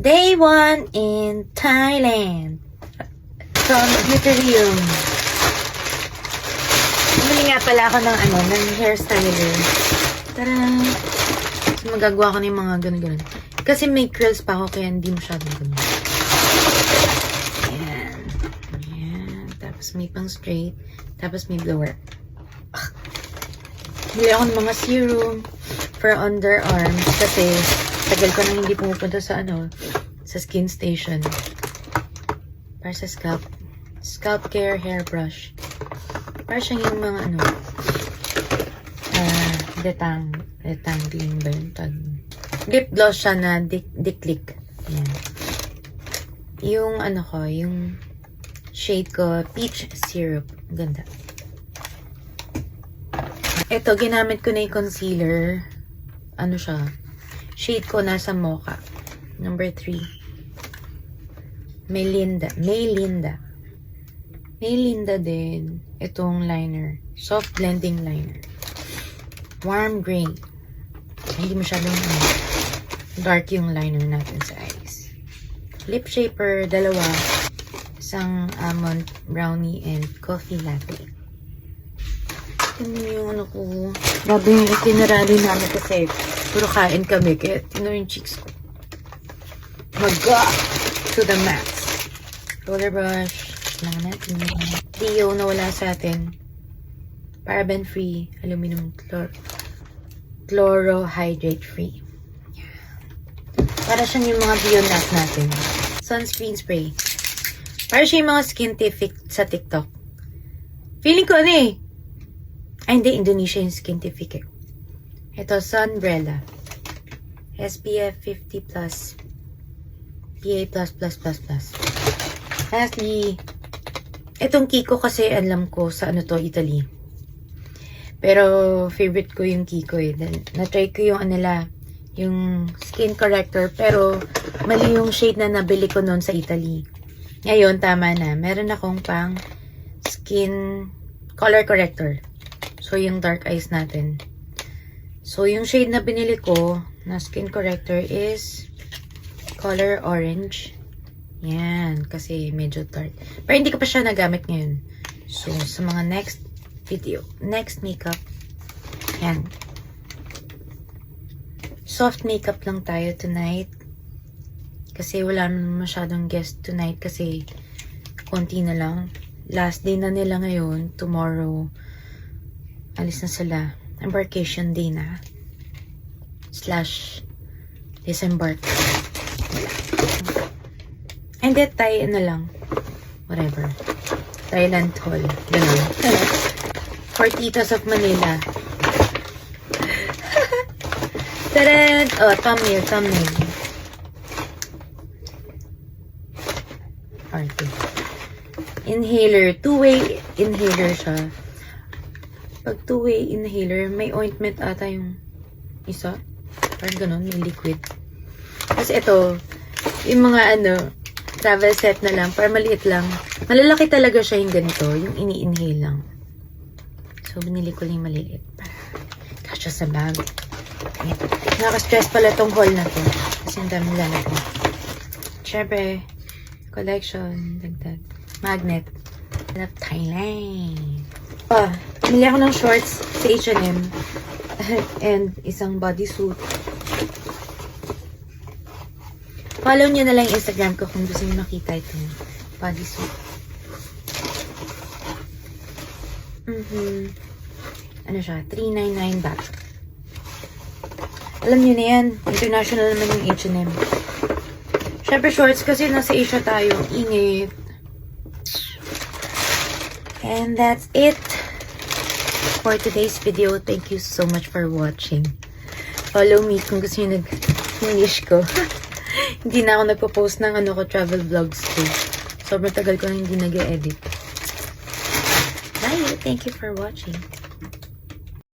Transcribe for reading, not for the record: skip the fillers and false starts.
Day 1 in Thailand. From Beautyrium. Bumili nga pala ako ng hair styler. Tara! Magagawa ko na yung mga ganun-ganun. Kasi may curls pa ako kaya hindi masyadong ganun. Ayan. Ayan. Tapos may pang straight. Tapos may blower. Bili ako ng mga serum for underarms kasi tagal ko na hindi pumupunta sa sa skin station. Para sa scalp. Scalp care hairbrush. Para siyang yung mga detangling ba yung tag? Lip gloss siya na Diclick. Ayan. Yung yung shade ko, peach syrup. Ganda. Ito, ginamit ko na yung concealer. Ano siya? Shade ko nasa mocha. Number 3. Melinda din. Itong liner. Soft blending liner. Warm gray. Hindi masyadong dark yung liner natin sa eyes. Lip shaper, 2. Isang almond brownie and coffee latte. Tingnan yung ko. Grabe yung itinerary namin kasi puro kain kami. Kaya tingnan yung cheeks ko. To the max. Roller brush. Lang natin. Dio na wala sa atin. Paraben free. Aluminum chlorohydrate free. Para siyang yung mga Bionat natin. Sunscreen spray. Para siya yung mga skintific sa TikTok. Feeling ko Ay, hindi. Indonesia yung skintific eh. Ito, Sunbrella. SPF 50+. PA++++. Lastly, itong Kiko kasi alam ko sa Italy. Pero favorite ko yung Kiko eh. Na-try ko yung yung skin corrector pero mali yung shade na nabili ko noon sa Italy. Ngayon, tama na. Meron akong pang skin color corrector. So, yung dark eyes natin. So, yung shade na binili ko na skin corrector is color orange. Yan. Kasi medyo dark. Pero hindi ko pa siya nagamit ngayon. So, sa mga next video, next makeup, yan. Soft makeup lang tayo tonight. Kasi wala masyadong guest tonight kasi konti na lang. Last day na nila ngayon. Tomorrow, alis na sila. Embarkation day na. / disembark. And then, tayo lang. Whatever. Thailand haul. Ganun. For Titos of Manila. Tadaan! Oh, thumbnail. Okay. Inhaler. Two-way inhaler siya. Pag two-way inhaler, may ointment ata yung isa. Parang ganun, may liquid. Kasi ito, yung mga travel set na lang, para maliit lang. Malalaki talaga siya yung ganito, yung ini-inhale lang. So, binili ko lang yung maliit. Kasya sa bag. Ayan. Nakaka-stress pala tong haul na to. Kasi ang daming lalaki. Siyempre, collection, dagdag. Magnet. Of Thailand. Pumili ako ng shorts sa H&M. And isang bodysuit. Follow nyo na lang yung Instagram ko kung gusto nyo makita itong bodysuit. Ano siya? $399 back. Alam nyo na yan. International naman yung H&M. Siyempre shorts kasi nasa Asia tayo. Init. And that's it for today's video. Thank you so much for watching. Follow me kung gusto nyo nag-English ko. Hindi na ako nagpo-post ng travel vlogs ko. Sobrang tagal ko na hindi nag-edit. Bye! Thank you for watching.